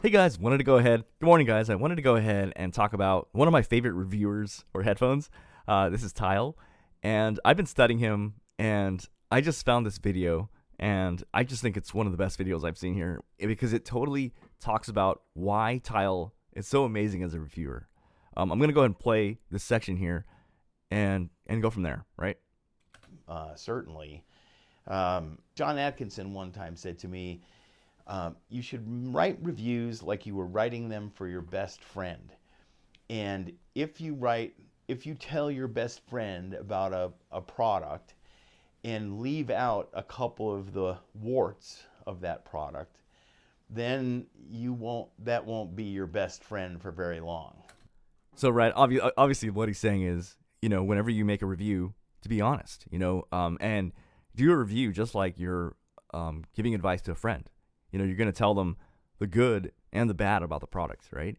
Hey guys, wanted to go ahead. Good morning, guys. I wanted to go ahead and talk about one of my favorite reviewers for headphones. This is Tyll, and I've been studying him, and I just found this video, and I just think it's one of the best videos I've seen here because it totally talks about why Tyll is so amazing as a reviewer. I'm gonna go ahead and play this section here, and go from there, right? Certainly. John Atkinson one time said to me, you should write reviews like you were writing them for your best friend. And if you tell your best friend about a product and leave out a couple of the warts of that product, then that won't be your best friend for very long. So, right, obviously, what he's saying is, whenever you make a review, to be honest, and do a review just like you're giving advice to a friend. You're going to tell them the good and the bad about the product, right?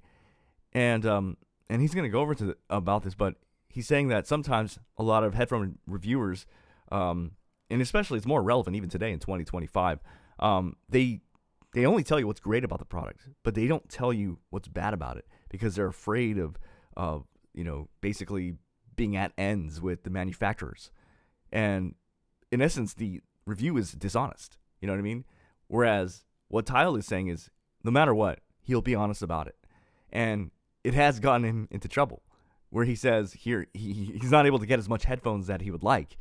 And he's going to go over about this, but he's saying that sometimes a lot of headphone reviewers, and especially it's more relevant even today in 2025, they only tell you what's great about the product, but they don't tell you what's bad about it because they're afraid of basically being at ends with the manufacturers. And in essence, the review is dishonest. You know what I mean? Whereas what Tyll is saying is, no matter what, he'll be honest about it. And it has gotten him into trouble, where he says here he's not able to get as much headphones that he would like,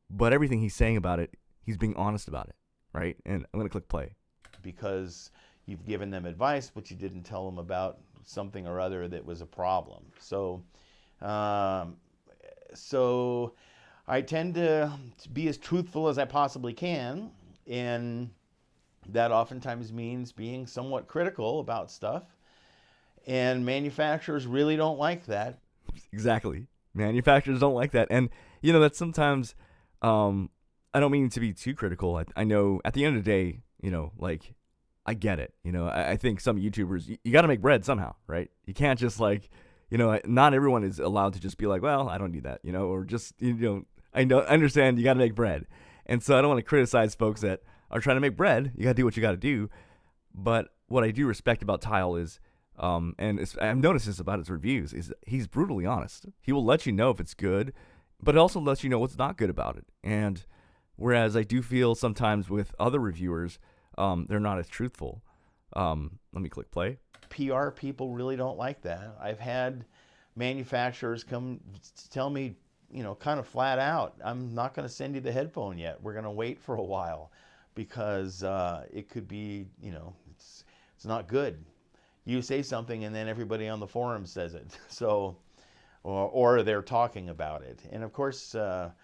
but everything he's saying about it, he's being honest about it, right? And I'm going to click play. Because you've given them advice, but you didn't tell them about something or other that was a problem. So I tend to be as truthful as I possibly can, and that oftentimes means being somewhat critical about stuff. And manufacturers really don't like that. Exactly. Manufacturers don't like that. And, that sometimes, I don't mean to be too critical. I know at the end of the day, I get it. I think some YouTubers, you got to make bread somehow, right? You can't just not everyone is allowed to just be like, well, I don't need that, or just, I understand you got to make bread. And so I don't want to criticize folks that are trying to make bread. You got to do what you got to do. But what I do respect about Tyll is, I've noticed this about his reviews, is he's brutally honest. He will let you know if it's good, but it also lets you know what's not good about it. And whereas I do feel sometimes with other reviewers, they're not as truthful. Let me click play. PR people really don't like that. I've had manufacturers come tell me, kind of flat out, I'm not going to send you the headphone yet. We're going to wait for a while because it could be, it's not good. You say something and then everybody on the forum says it. So, or they're talking about it. And of course, that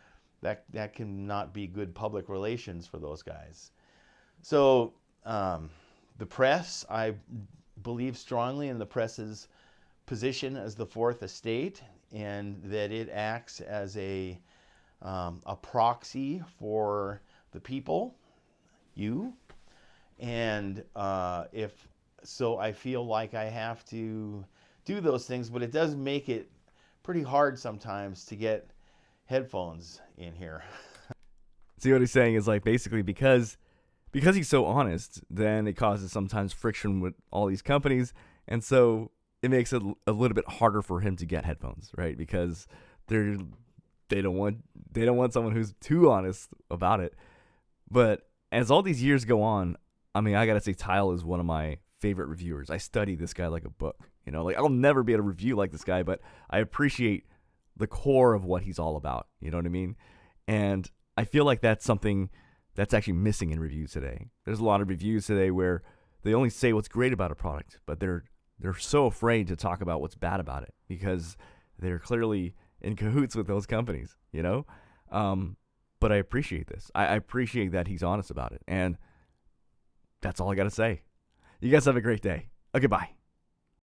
can not be good public relations for those guys. So the press, I believe strongly in the press's position as the fourth estate, and that it acts as a proxy for the people, you. And I feel like I have to do those things, but it does make it pretty hard sometimes to get headphones in here. See, what he's saying is basically because he's so honest, then it causes sometimes friction with all these companies, and so it makes it a little bit harder for him to get headphones, right? Because they don't want someone who's too honest about it. But as all these years go on, I mean, I gotta say, Tyll is one of my favorite reviewers. I study this guy like a book. I'll never be able to review like this guy, but I appreciate the core of what he's all about. You know what I mean? And I feel like that's something that's actually missing in reviews today. There's a lot of reviews today where they only say what's great about a product, but they're so afraid to talk about what's bad about it because they're clearly in cahoots with those companies, But I appreciate this. I appreciate that he's honest about it. And that's all I got to say. You guys have a great day. Okay, bye.